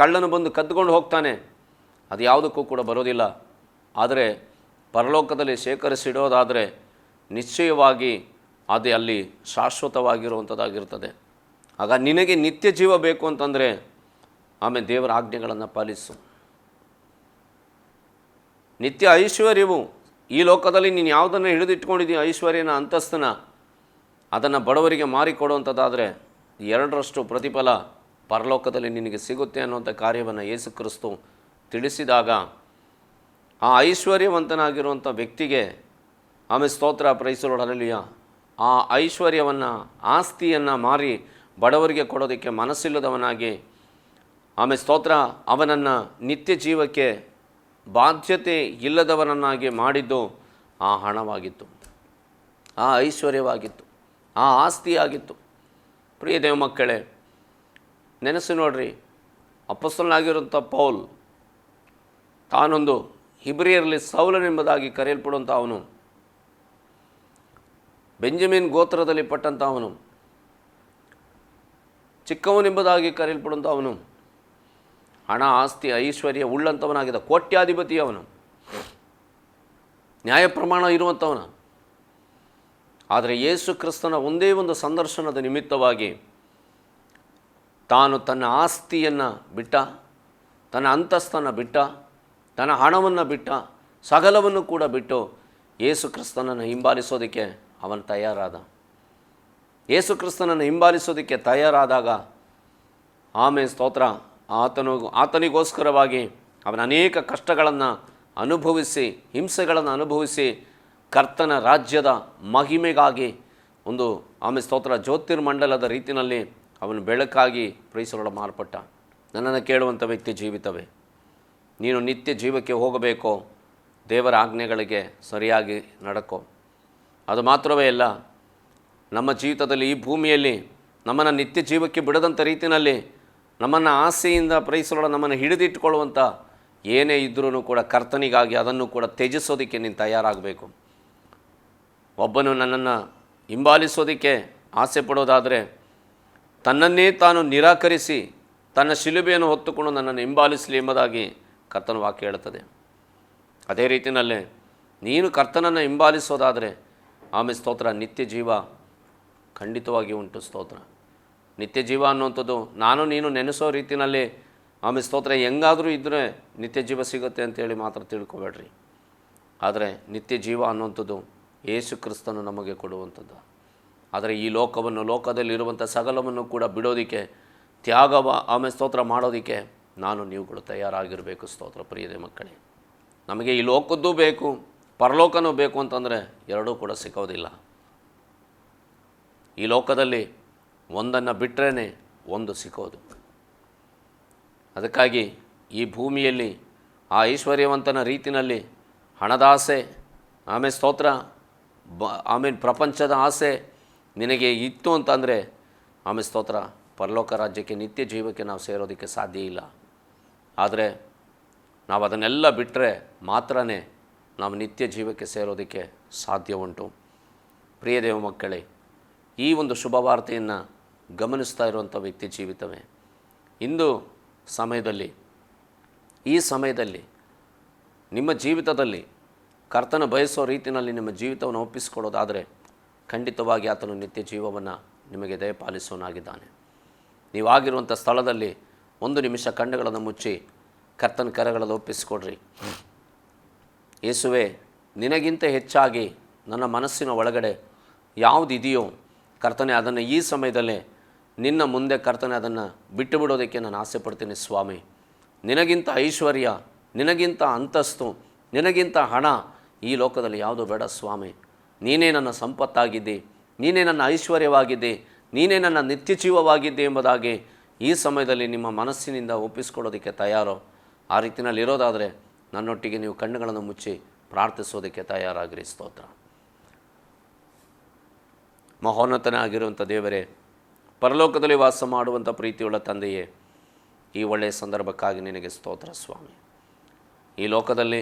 Speaker 1: ಕಳ್ಳನು ಬಂದು ಕದ್ದುಕೊಂಡು ಹೋಗ್ತಾನೆ, ಅದು ಯಾವುದಕ್ಕೂ ಕೂಡ ಬರೋದಿಲ್ಲ. ಆದರೆ ಪರಲೋಕದಲ್ಲಿ ಶೇಖರಿಸಿಡೋದಾದರೆ ನಿಶ್ಚಯವಾಗಿ ಅದು ಅಲ್ಲಿ ಶಾಶ್ವತವಾಗಿರುವಂಥದ್ದಾಗಿರ್ತದೆ. ಆಗ ನಿನಗೆ ನಿತ್ಯ ಜೀವ ಬೇಕು ಅಂತಂದರೆ ಆಮೇಲೆ ದೇವರ ಆಜ್ಞೆಗಳನ್ನು ಪಾಲಿಸು. ನಿತ್ಯ ಐಶ್ವರ್ಯವು ಈ ಲೋಕದಲ್ಲಿ ನೀನು ಯಾವುದನ್ನು ಹಿಡಿದಿಟ್ಕೊಂಡಿದ್ದೀಯ, ಐಶ್ವರ್ಯನ ಅಂತಸ್ತನ, ಅದನ್ನು ಬಡವರಿಗೆ ಮಾರಿಕೊಡುವಂಥದ್ದಾದರೆ 2ರಷ್ಟು ಪ್ರತಿಫಲ ಪರಲೋಕದಲ್ಲಿ ನಿನಗೆ ಸಿಗುತ್ತೆ ಅನ್ನುವಂಥ ಕಾರ್ಯವನ್ನು ಯೇಸು ಕ್ರಿಸ್ತು ತಿಳಿಸಿದಾಗ ಆ ಐಶ್ವರ್ಯವಂತನಾಗಿರುವಂಥ ವ್ಯಕ್ತಿಗೆ ಆಮೇಲೆ ಸ್ತೋತ್ರ ಪ್ರೈಸಲೋಡಲಿಯ ಆ ಐಶ್ವರ್ಯವನ್ನು, ಆಸ್ತಿಯನ್ನು ಮಾರಿ ಬಡವರಿಗೆ ಕೊಡೋದಕ್ಕೆ ಮನಸ್ಸಿಲ್ಲದವನಾಗಿ ಆಮೇಲೆ ಸ್ತೋತ್ರ ಅವನನ್ನು ನಿತ್ಯ ಜೀವಕ್ಕೆ ಬಾಧ್ಯತೆ ಇಲ್ಲದವನನ್ನಾಗಿ ಮಾಡಿದ್ದು ಆ ಹಣವಾಗಿತ್ತು, ಆ ಐಶ್ವರ್ಯವಾಗಿತ್ತು, ಆ ಆಸ್ತಿಯಾಗಿತ್ತು. ಪ್ರಿಯ ದೇವ ಮಕ್ಕಳೇ, ನೆನೆಸಿ ನೋಡ್ರಿ, ಅಪೊಸ್ತಲನಾಗಿರುವಂಥ ಪೌಲ್ ತಾನೊಂದು ಹಿಬ್ರಿಯರಲ್ಲಿ ಸೌಲನೆಂಬುದಾಗಿ ಕರೆಯಲ್ಪಡುವಂಥ ಅವನು, ಬೆಂಜಮಿನ್ ಗೋತ್ರದಲ್ಲಿ ಪಟ್ಟಂಥ ಅವನು, ಚಿಕ್ಕವನೆಂಬುದಾಗಿ ಕರೆಯಲ್ಪಡುವಂಥ ಅವನು, ಹಣ ಆಸ್ತಿ ಐಶ್ವರ್ಯ ಉಳ್ಳಂಥವನಾಗಿದ್ದ ಕೋಟ್ಯಾಧಿಪತಿ ಅವನು, ನ್ಯಾಯ ಪ್ರಮಾಣ ಇರುವಂಥವನ. ಆದರೆ ಯೇಸು ಕ್ರಿಸ್ತನ ಒಂದೇ ಒಂದು ಸಂದರ್ಶನದ ನಿಮಿತ್ತವಾಗಿ ತಾನು ತನ್ನ ಆಸ್ತಿಯನ್ನು ಬಿಟ್ಟ, ತನ್ನ ಅಂತಸ್ತನ್ನು ಬಿಟ್ಟ, ತನ್ನ ಹಣವನ್ನು ಬಿಟ್ಟ, ಸಕಲವನ್ನು ಕೂಡ ಬಿಟ್ಟು ಯೇಸು ಕ್ರಿಸ್ತನನ್ನು ಹಿಂಬಾಲಿಸೋದಕ್ಕೆ ಅವನು ತಯಾರಾದ. ಯೇಸು ಕ್ರಿಸ್ತನನ್ನು ಹಿಂಬಾಲಿಸೋದಕ್ಕೆ ತಯಾರಾದಾಗ ಆಮೇಲೆ ಸ್ತೋತ್ರ ಆತನಿಗೋಸ್ಕರವಾಗಿ ಅವನ ಅನೇಕ ಕಷ್ಟಗಳನ್ನು ಅನುಭವಿಸಿ, ಹಿಂಸೆಗಳನ್ನು ಅನುಭವಿಸಿ, ಕರ್ತನ ರಾಜ್ಯದ ಮಹಿಮೆಗಾಗಿ ಒಂದು ಆಮೇಲೆ ಸ್ತೋತ್ರ ಜ್ಯೋತಿರ್ಮಂಡಲದ ರೀತಿಯಲ್ಲಿ ಅವನು ಬೆಳಕಾಗಿ ಪ್ರೈಸಲೋಡ ಮಾರ್ಪಟ್ಟ. ನನ್ನನ್ನು ಕೇಳುವಂಥ ವ್ಯಕ್ತಿ ಜೀವಿತವೇ, ನೀನು ನಿತ್ಯ ಜೀವಕ್ಕೆ ಹೋಗಬೇಕೋ ದೇವರ ಆಜ್ಞೆಗಳಿಗೆ ಸರಿಯಾಗಿ ನಡಕೋ. ಅದು ಮಾತ್ರವೇ ಅಲ್ಲ, ನಮ್ಮ ಜೀವಿತದಲ್ಲಿ ಈ ಭೂಮಿಯಲ್ಲಿ ನಮ್ಮನ್ನು ನಿತ್ಯ ಜೀವಕ್ಕೆ ಬಿಡದಂಥ ರೀತಿಯಲ್ಲಿ ನಮ್ಮನ್ನು ಆಸೆಯಿಂದ ಪ್ರೈಸಲೋಡ ನಮ್ಮನ್ನು ಹಿಡಿದಿಟ್ಟುಕೊಳ್ಳುವಂಥ ಏನೇ ಇದ್ದರೂ ಕೂಡ ಕರ್ತನಿಗಾಗಿ ಅದನ್ನು ಕೂಡ ತ್ಯಜಿಸೋದಕ್ಕೆ ನೀನು ತಯಾರಾಗಬೇಕು. ಒಬ್ಬನು ನನ್ನನ್ನು ಹಿಂಬಾಲಿಸೋದಕ್ಕೆ ಆಸೆ ಪಡೋದಾದರೆ ತನ್ನನ್ನೇ ತಾನು ನಿರಾಕರಿಸಿ ತನ್ನ ಶಿಲುಬೆಯನ್ನು ಹೊತ್ತುಕೊಂಡು ನನ್ನನ್ನು ಹಿಂಬಾಲಿಸಲಿ ಎಂಬುದಾಗಿ ಕರ್ತನ ವಾಕ್ಯ ಹೇಳುತ್ತದೆ. ಅದೇ ರೀತಿಯಲ್ಲೇ ನೀನು ಕರ್ತನನ್ನು ಹಿಂಬಾಲಿಸೋದಾದರೆ ಆಮೇಲೆ ಸ್ತೋತ್ರ ನಿತ್ಯ ಜೀವ ಖಂಡಿತವಾಗಿ ಉಂಟು. ಸ್ತೋತ್ರ ನಿತ್ಯ ಜೀವ ಅನ್ನುವಂಥದ್ದು ನಾನು ನೀನು ನೆನೆಸೋ ರೀತಿಯಲ್ಲಿ ಆಮೇಲೆ ಸ್ತೋತ್ರ ಹೆಂಗಾದರೂ ಇದ್ದರೆ ನಿತ್ಯ ಜೀವ ಸಿಗುತ್ತೆ ಅಂತೇಳಿ ಮಾತ್ರ ತಿಳ್ಕೊಬೇಡ್ರಿ. ಆದರೆ ನಿತ್ಯ ಜೀವ ಅನ್ನುವಂಥದ್ದು ಯೇಸು ಕ್ರಿಸ್ತನು ನಮಗೆ ಕೊಡುವಂಥದ್ದು. ಆದರೆ ಈ ಲೋಕವನ್ನು, ಲೋಕದಲ್ಲಿರುವಂಥ ಸಕಲವನ್ನು ಕೂಡ ಬಿಡೋದಕ್ಕೆ, ತ್ಯಾಗವ ಆಮೇಲೆ ಸ್ತೋತ್ರ ಮಾಡೋದಕ್ಕೆ ನಾನು ನೀವುಗಳು ತಯಾರಾಗಿರಬೇಕು. ಸ್ತೋತ್ರ ಪ್ರಿಯದೇ ಮಕ್ಕಳೇ, ನಮಗೆ ಈ ಲೋಕದ್ದು ಬೇಕು, ಪರಲೋಕನೂ ಬೇಕು ಅಂತಂದರೆ ಎರಡೂ ಕೂಡ ಸಿಗೋದಿಲ್ಲ. ಈ ಲೋಕದಲ್ಲಿ ಒಂದನ್ನು ಬಿಟ್ಟರೆ ಒಂದು ಸಿಗೋದು. ಅದಕ್ಕಾಗಿ ಈ ಭೂಮಿಯಲ್ಲಿ ಆ ಐಶ್ವರ್ಯವಂತನ ರೀತಿಯಲ್ಲಿ ಹಣದಾಸೆ, ಆಮೇಲೆ ಸ್ತೋತ್ರ, ಆಮೇಲೆ ಪ್ರಪಂಚದ ಆಸೆ ನಿನಗೆ ಇತ್ತು ಅಂತಂದರೆ ಆಮೇಲೆ ಸ್ತೋತ್ರ, ಪರಲೋಕ ರಾಜ್ಯಕ್ಕೆ, ನಿತ್ಯ ಜೀವಕ್ಕೆ ನಾವು ಸೇರೋದಕ್ಕೆ ಸಾಧ್ಯ ಇಲ್ಲ. ಆದರೆ ನಾವು ಅದನ್ನೆಲ್ಲ ಬಿಟ್ಟರೆ ಮಾತ್ರ ನಾವು ನಿತ್ಯ ಜೀವಕ್ಕೆ ಸೇರೋದಕ್ಕೆ ಸಾಧ್ಯ ಉಂಟು. ಪ್ರಿಯ ದೇವ ಮಕ್ಕಳೇ, ಈ ಒಂದು ಶುಭ ವಾರ್ತೆಯನ್ನು ಗಮನಿಸ್ತಾ ಇರುವಂಥ ವ್ಯಕ್ತಿ ಜೀವಿತವೇ ಇಂದು ಸಮಯದಲ್ಲಿ, ಈ ಸಮಯದಲ್ಲಿ ನಿಮ್ಮ ಜೀವಿತದಲ್ಲಿ ಕರ್ತನ ಬಯಸೋ ರೀತಿಯಲ್ಲಿ ನಿಮ್ಮ ಜೀವಿತವನ್ನು ಒಪ್ಪಿಸಿಕೊಡೋದಾದರೆ ಖಂಡಿತವಾಗಿ ಆತನು ನಿತ್ಯ ಜೀವವನ್ನು ನಿಮಗೆ ದಯಪಾಲಿಸೋನಾಗಿದ್ದಾನೆ. ನೀವಾಗಿರುವಂಥ ಸ್ಥಳದಲ್ಲಿ 1 ನಿಮಿಷ ಕಣ್ಣುಗಳನ್ನು ಮುಚ್ಚಿ ಕರ್ತನ ಕರಗಳಲ್ಲಿ ಒಪ್ಪಿಸಿಕೊಡ್ರಿ. ಯೇಸುವೆ, ನಿನಗಿಂತ ಹೆಚ್ಚಾಗಿ ನನ್ನ ಮನಸ್ಸಿನ ಒಳಗಡೆ ಯಾವುದಿದೆಯೋ ಕರ್ತನೆ, ಅದನ್ನು ಈ ಸಮಯದಲ್ಲೇ ನಿನ್ನ ಮುಂದೆ ಕರ್ತನೆ ಅದನ್ನು ಬಿಟ್ಟು ಬಿಡೋದಕ್ಕೆ ನಾನು ಆಸೆ ಪಡ್ತೀನಿ ಸ್ವಾಮಿ. ನಿನಗಿಂತ ಐಶ್ವರ್ಯ, ನಿನಗಿಂತ ಅಂತಸ್ತು, ನಿನಗಿಂತ ಹಣ ಈ ಲೋಕದಲ್ಲಿ ಯಾವುದೂ ಬೇಡ ಸ್ವಾಮಿ. ನೀನೇ ನನ್ನ ಸಂಪತ್ತಾಗಿದ್ದಿ, ನೀನೇ ನನ್ನ ಐಶ್ವರ್ಯವಾಗಿದ್ದಿ, ನೀನೇ ನನ್ನ ನಿತ್ಯ ಜೀವವಾಗಿದ್ದೆ ಎಂಬುದಾಗಿ ಈ ಸಮಯದಲ್ಲಿ ನಿಮ್ಮ ಮನಸ್ಸಿನಿಂದ ಒಪ್ಪಿಸ್ಕೊಳ್ಳೋದಕ್ಕೆ ತಯಾರೋ. ಆ ರೀತಿಯಲ್ಲಿ ಇರೋದಾದರೆ ನನ್ನೊಟ್ಟಿಗೆ ನೀವು ಕಣ್ಣುಗಳನ್ನು ಮುಚ್ಚಿ ಪ್ರಾರ್ಥಿಸೋದಕ್ಕೆ ತಯಾರಾಗಿರಿ. ಸ್ತೋತ್ರ. ಮಹೋನ್ನತನಾಗಿರುವಂಥ ದೇವರೇ, ಪರಲೋಕದಲ್ಲಿ ವಾಸ ಮಾಡುವಂಥ ಪ್ರೀತಿಯುಳ್ಳ ತಂದೆಯೇ, ಈ ಒಳ್ಳೆಯ ಸಂದರ್ಭಕ್ಕಾಗಿ ನಿನಗೆ ಸ್ತೋತ್ರ ಸ್ವಾಮಿ. ಈ ಲೋಕದಲ್ಲಿ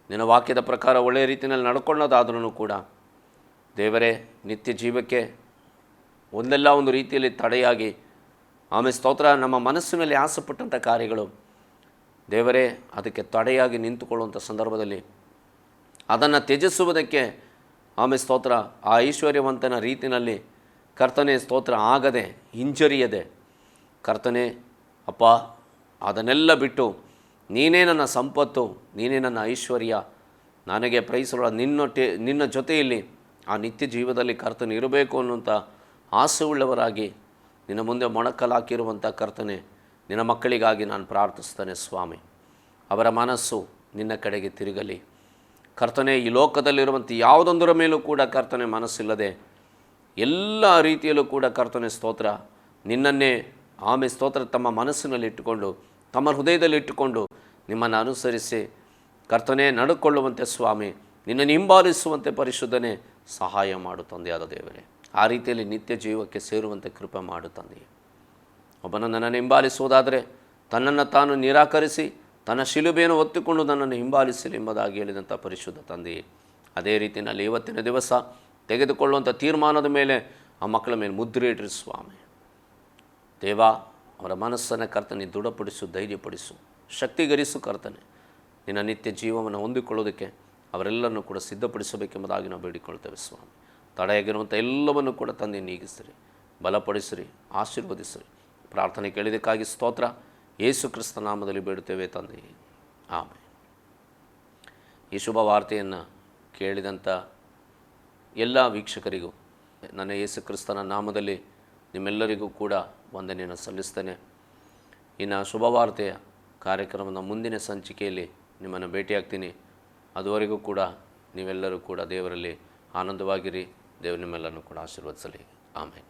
Speaker 1: ನಿನ್ನ ವಾಕ್ಯದ ಪ್ರಕಾರ ಒಳ್ಳೆಯ ರೀತಿಯಲ್ಲಿ ನಡ್ಕೊಳ್ಳೋದಾದ್ರೂ ಕೂಡ ದೇವರೇ, ನಿತ್ಯ ಜೀವಕ್ಕೆ ಒಂದೆಲ್ಲ ಒಂದು ರೀತಿಯಲ್ಲಿ ತಡೆಯಾಗಿ ಆಮೇಲೆ ಸ್ತೋತ್ರ, ನಮ್ಮ ಮನಸ್ಸಿನಲ್ಲಿ ಆಸೆಪಟ್ಟಂಥ ಕಾರ್ಯಗಳು ದೇವರೇ ಅದಕ್ಕೆ ತಡೆಯಾಗಿ ನಿಂತುಕೊಳ್ಳುವಂಥ ಸಂದರ್ಭದಲ್ಲಿ ಅದನ್ನು ತ್ಯಜಿಸುವುದಕ್ಕೆ ಆಮೇಲೆ ಸ್ತೋತ್ರ, ಆ ಐಶ್ವರ್ಯವಂತನ ರೀತಿಯಲ್ಲಿ ಕರ್ತನೆ ಸ್ತೋತ್ರ ಆಗದೆ, ಹಿಂಜರಿಯದೆ ಕರ್ತನೆ ಅಪ್ಪ ಅದನ್ನೆಲ್ಲ ಬಿಟ್ಟು ನೀನೇ ನನ್ನ ಸಂಪತ್ತು, ನೀನೇ ನನ್ನ ಐಶ್ವರ್ಯ, ನನಗೆ ಪ್ರೈಸಲು ನಿನ್ನ ಜೊತೆಯಲ್ಲಿ ಆ ನಿತ್ಯ ಜೀವದಲ್ಲಿ ಕರ್ತನೆ ಇರಬೇಕು ಅನ್ನುವಂಥ ಆಸೆ ಉಳ್ಳವರಾಗಿ ನಿನ್ನ ಮುಂದೆ ಮೊಣಕಲಾಕಿರುವಂಥ ಕರ್ತನೆ, ನಿನ್ನ ಮಕ್ಕಳಿಗಾಗಿ ನಾನು ಪ್ರಾರ್ಥಿಸ್ತೇನೆ ಸ್ವಾಮಿ. ಅವರ ಮನಸ್ಸು ನಿನ್ನ ಕಡೆಗೆ ತಿರುಗಲಿ ಕರ್ತನೆ. ಈ ಲೋಕದಲ್ಲಿರುವಂಥ ಯಾವುದೊಂದರ ಮೇಲೂ ಕೂಡ ಕರ್ತನೆ ಮನಸ್ಸಿಲ್ಲದೆ ಎಲ್ಲ ರೀತಿಯಲ್ಲೂ ಕೂಡ ಕರ್ತನೆ ಸ್ತೋತ್ರ ನಿನ್ನನ್ನೇ ಆಮೇಲೆ ಸ್ತೋತ್ರ ತಮ್ಮ ಮನಸ್ಸಿನಲ್ಲಿ ಇಟ್ಟುಕೊಂಡು, ತಮ್ಮ ಹೃದಯದಲ್ಲಿ ಇಟ್ಟುಕೊಂಡು ನಿಮ್ಮನ್ನು ಅನುಸರಿಸಿ ಕರ್ತನೆ ನಡ್ಕೊಳ್ಳುವಂತೆ ಸ್ವಾಮಿ, ನಿನ್ನನ್ನು ಹಿಂಬಾಲಿಸುವಂತೆ ಪರಿಶುದ್ಧನೇ ಸಹಾಯ ಮಾಡು ತಂದೆಯಾದ ದೇವರೇ. ಆ ರೀತಿಯಲ್ಲಿ ನಿತ್ಯ ಜೀವಕ್ಕೆ ಸೇರುವಂತೆ ಕೃಪೆ ಮಾಡು ತಂದೆಯೇ. ಒಬ್ಬನು ನನ್ನನ್ನು ಹಿಂಬಾಲಿಸುವುದಾದರೆ ತನ್ನನ್ನು ತಾನು ನಿರಾಕರಿಸಿ ತನ್ನ ಶಿಲುಬೆಯನ್ನು ಹೊತ್ತುಕೊಂಡು ನನ್ನನ್ನು ಹಿಂಬಾಲಿಸಲಿ ಎಂಬುದಾಗಿ ಹೇಳಿದಂಥ ಪರಿಶುದ್ಧ ತಂದೆಯೇ, ಅದೇ ರೀತಿಯಲ್ಲಿ ಇವತ್ತಿನ ದಿವಸ ತೆಗೆದುಕೊಳ್ಳುವಂಥ ತೀರ್ಮಾನದ ಮೇಲೆ ಆ ಮಕ್ಕಳ ಮೇಲೆ ಮುದ್ರೆ ಇಡ್ರಿ ಸ್ವಾಮಿ. ದೇವ, ಅವರ ಮನಸ್ಸನ್ನು ಕರ್ತನೆ ದೃಢಪಡಿಸು, ಧೈರ್ಯಪಡಿಸು, ಶಕ್ತಿಗರಿಸು ಕರ್ತನೆ. ನಿನ್ನ ನಿತ್ಯ ಜೀವವನ್ನು ಹೊಂದಿಕೊಳ್ಳೋದಕ್ಕೆ ಅವರೆಲ್ಲರನ್ನೂ ಕೂಡ ಸಿದ್ಧಪಡಿಸಬೇಕೆಂಬುದಾಗಿ ನಾವು ಬೇಡಿಕೊಳ್ತೇವೆ ಸ್ವಾಮಿ. ತಡೆಯಾಗಿರುವಂಥ ಎಲ್ಲವನ್ನು ಕೂಡ ತಂದೆ ನೀಗಿಸಿರಿ, ಬಲಪಡಿಸಿರಿ, ಆಶೀರ್ವದಿಸಿರಿ. ಪ್ರಾರ್ಥನೆ ಕೇಳಿದಕ್ಕಾಗಿ ಸ್ತೋತ್ರ. ಯೇಸು ಕ್ರಿಸ್ತ ನಾಮದಲ್ಲಿ ಬೇಡುತ್ತೇವೆ ತಂದೆ, ಆಮೆನ್. ಈ ಶುಭ ವಾರ್ತೆಯನ್ನು ಕೇಳಿದಂಥ ಎಲ್ಲ ವೀಕ್ಷಕರಿಗೂ ನನ್ನ ಯೇಸು ಕ್ರಿಸ್ತನ ನಾಮದಲ್ಲಿ ನಿಮ್ಮೆಲ್ಲರಿಗೂ ಕೂಡ ವಂದನೆಯನ್ನು ಸಲ್ಲಿಸ್ತೇನೆ. ಇನ್ನು ಶುಭ ವಾರ್ತೆಯ ಕಾರ್ಯಕ್ರಮದ ಮುಂದಿನ ಸಂಚಿಕೆಯಲ್ಲಿ ನಿಮ್ಮನ್ನು ಭೇಟಿಯಾಗ್ತೀನಿ. ಅದುವರೆಗೂ ಕೂಡ ನೀವೆಲ್ಲರೂ ಕೂಡ ದೇವರಲ್ಲಿ ಆನಂದವಾಗಿರಿ. ದೇವರು ನಿಮ್ಮೆಲ್ಲರನ್ನು ಕೂಡ ಆಶೀರ್ವದಿಸಲಿ. ಆಮೆನ್.